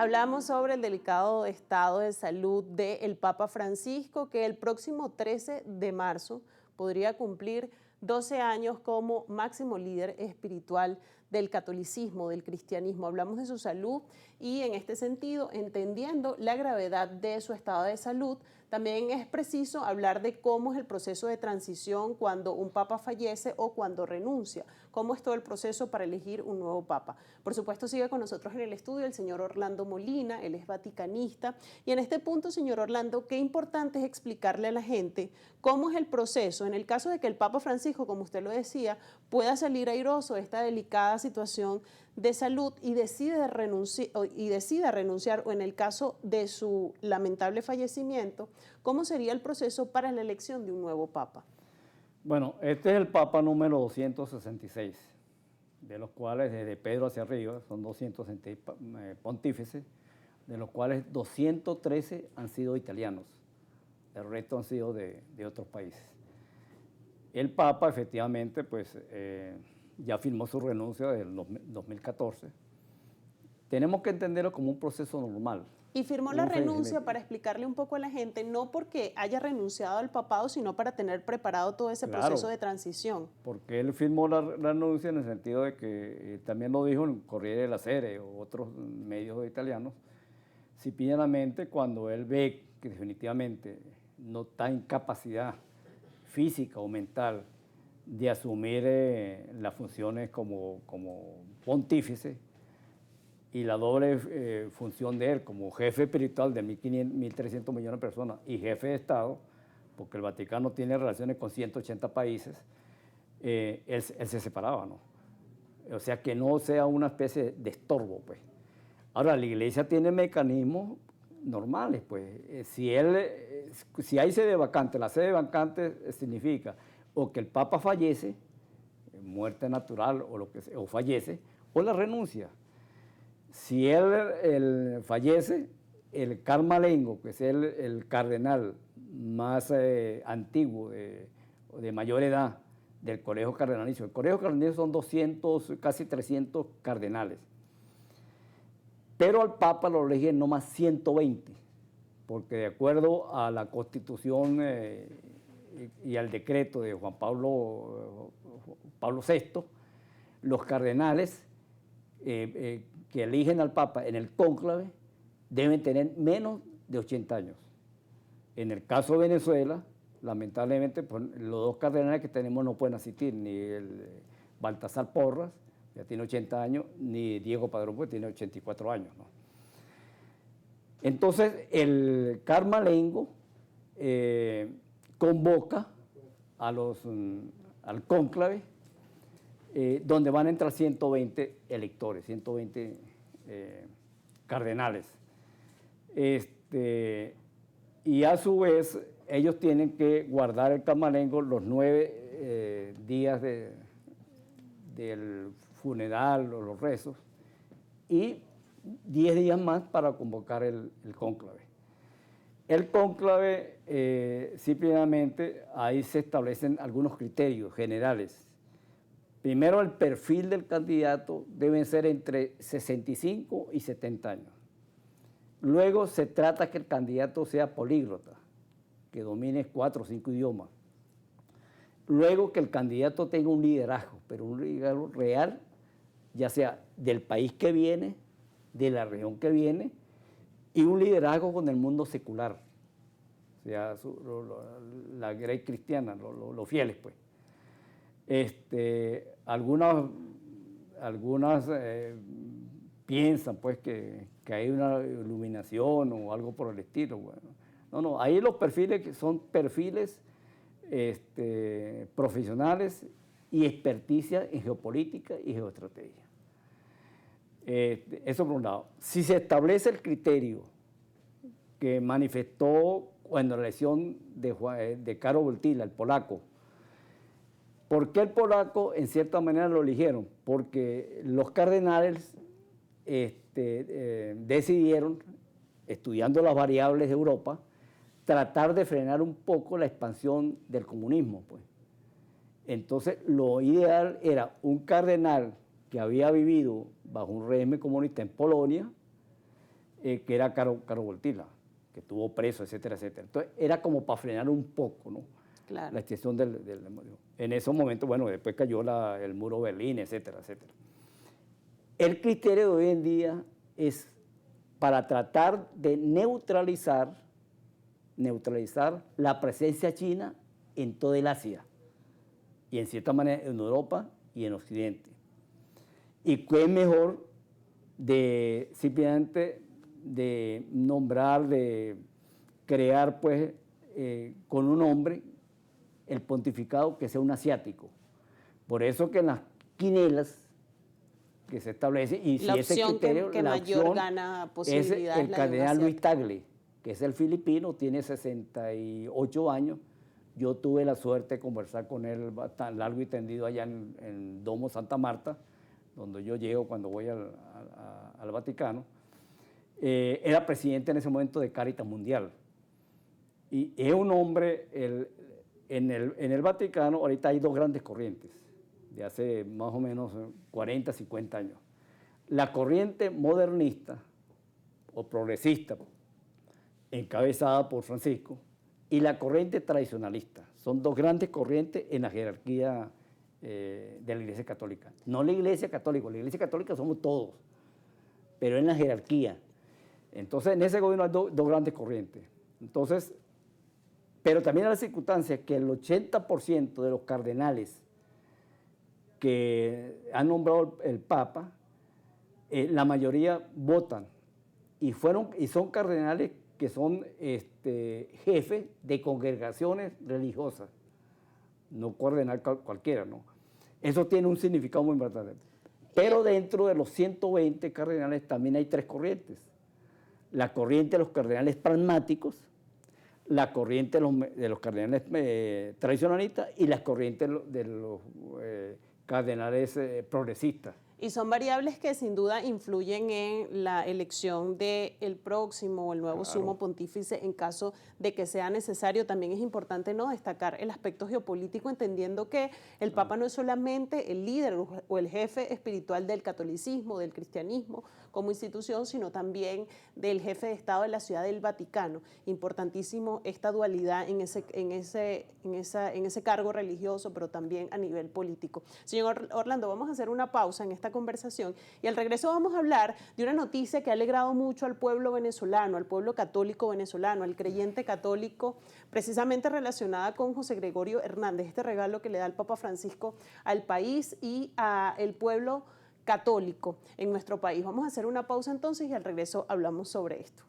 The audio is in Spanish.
Hablamos sobre el delicado estado de salud del Papa Francisco, que el próximo 13 de marzo podría cumplir 12 años como máximo líder espiritual del catolicismo, del cristianismo. Hablamos de su salud y en este sentido, entendiendo la gravedad de su estado de salud, también es preciso hablar de cómo es el proceso de transición cuando un papa fallece o cuando renuncia. Cómo es todo el proceso para elegir un nuevo papa. Por supuesto, sigue con nosotros en el estudio el señor Orlando Molina, él es vaticanista. Y en este punto, señor Orlando, qué importante es explicarle a la gente cómo es el proceso en el caso de que el Papa Francisco, como usted lo decía, pueda salir airoso de esta delicada situación de salud y decida renunciar, o en el caso de su lamentable fallecimiento, ¿cómo sería el proceso para la elección de un nuevo papa? Bueno, este es el papa número 266, de los cuales desde Pedro hacia arriba son 266 pontífices, de los cuales 213 han sido italianos, el resto han sido de otros países. El papa efectivamente pues ya firmó su renuncia del 2014. Tenemos que entenderlo como un proceso normal. Y firmó la renuncia, para explicarle un poco a la gente, no porque haya renunciado al papado, sino para tener preparado todo ese proceso de transición. Porque él firmó la renuncia en el sentido de que, también lo dijo en Corriere della Sera o otros medios italianos, simplemente cuando él ve que definitivamente no está en capacidad física o mental de asumir las funciones como pontífice, y la doble función de él como jefe espiritual de 1.300 millones de personas y jefe de Estado, porque el Vaticano tiene relaciones con 180 países, él se separaba, ¿no? O sea, que no sea una especie de estorbo, pues. Ahora, la Iglesia tiene mecanismos normales, pues. Si hay sede vacante, la sede vacante significa o que el Papa fallece, muerte natural o lo que sea, o fallece, o la renuncia. Si él fallece, el carmalengo, que es el cardenal más antiguo, de mayor edad del Colegio Cardenalicio. El Colegio Cardenalicio son 200, casi 300 cardenales. Pero al Papa lo eligen no más 120, porque de acuerdo a la Constitución y al decreto de Juan Pablo VI, los cardenales que eligen al Papa en el cónclave deben tener menos de 80 años. En el caso de Venezuela, lamentablemente, pues, los dos cardenales que tenemos no pueden asistir, ni el Baltasar Porras, ya tiene 80 años, ni Diego Padrón, pues tiene 84 años, ¿no? Entonces, el carmalengo convoca al cónclave, donde van a entrar 120 electores, 120 cardenales. Y a su vez, ellos tienen que guardar el carmalengo los 9 días del funeral o los rezos y 10 días más para convocar el cónclave. El cónclave, simplemente, ahí se establecen algunos criterios generales. Primero, el perfil del candidato debe ser entre 65 y 70 años. Luego, se trata que el candidato sea políglota, que domine 4 o 5 idiomas. Luego, que el candidato tenga un liderazgo, pero un liderazgo real, ya sea del país que viene, de la región que viene, y un liderazgo con el mundo secular, o sea, la grey cristiana, los fieles, pues. Algunas piensan pues que hay una iluminación o algo por el estilo. Bueno, no, ahí los perfiles que son perfiles profesionales y experticia en geopolítica y geoestrategia. Eso por un lado. Si se establece el criterio que manifestó cuando la elección de Karol Wojtyła, el polaco. ¿Por qué el polaco en cierta manera lo eligieron? Porque los cardenales decidieron, estudiando las variables de Europa, tratar de frenar un poco la expansión del comunismo, pues. Entonces, lo ideal era un cardenal que había vivido bajo un régimen comunista en Polonia, que era Caro Voltila, que estuvo preso, etcétera, etcétera. Entonces, era como para frenar un poco, ¿no? Claro. La extensión del muro. En esos momentos, bueno, después cayó el muro de Berlín, etcétera, etcétera. El criterio de hoy en día es para tratar de neutralizar la presencia china en toda el Asia y en cierta manera en Europa y en Occidente. Y qué es mejor de simplemente de nombrar, de crear pues con un hombre el pontificado que sea un asiático. Por eso que en las quinielas que se establece, y si ese criterio, que la mayor opción gana es posibilidades el la de un cardenal Luis asiático. Tagle, que es el filipino, tiene 68 años. Yo tuve la suerte de conversar con él tan largo y tendido allá en Domo Santa Marta, donde yo llego cuando voy al Vaticano. Era presidente en ese momento de Cáritas Mundial. Y es un hombre, en el Vaticano ahorita hay dos grandes corrientes, de hace más o menos 40, 50 años. La corriente modernista o progresista, encabezada por Francisco, y la corriente tradicionalista. Son dos grandes corrientes en la jerarquía de la Iglesia Católica. No la Iglesia Católica somos todos, pero en la jerarquía. Entonces, en ese gobierno hay dos grandes corrientes. Entonces, pero también hay la circunstancia que el 80% de los cardenales que han nombrado el Papa, la mayoría votan y son cardenales que son jefes de congregaciones religiosas, no cardenal cualquiera, ¿no? Eso tiene un significado muy importante. Pero dentro de los 120 cardenales también hay tres corrientes. La corriente de los cardenales pragmáticos, la corriente de los cardenales tradicionalistas y la corriente de los cardenales progresistas. Y son variables que sin duda influyen en la elección del próximo o el nuevo sumo pontífice en caso de que sea necesario. También es importante no destacar el aspecto geopolítico, entendiendo que el Papa no es solamente el líder o el jefe espiritual del catolicismo, del cristianismo como institución, sino también del jefe de Estado de la Ciudad del Vaticano. Importantísimo esta dualidad en ese cargo religioso, pero también a nivel político. Señor Orlando, vamos a hacer una pausa en esta conversación y al regreso vamos a hablar de una noticia que ha alegrado mucho al pueblo venezolano, al pueblo católico venezolano, al creyente católico, precisamente relacionada con José Gregorio Hernández, este regalo que le da el Papa Francisco al país y al pueblo católico en nuestro país. Vamos a hacer una pausa entonces y al regreso hablamos sobre esto.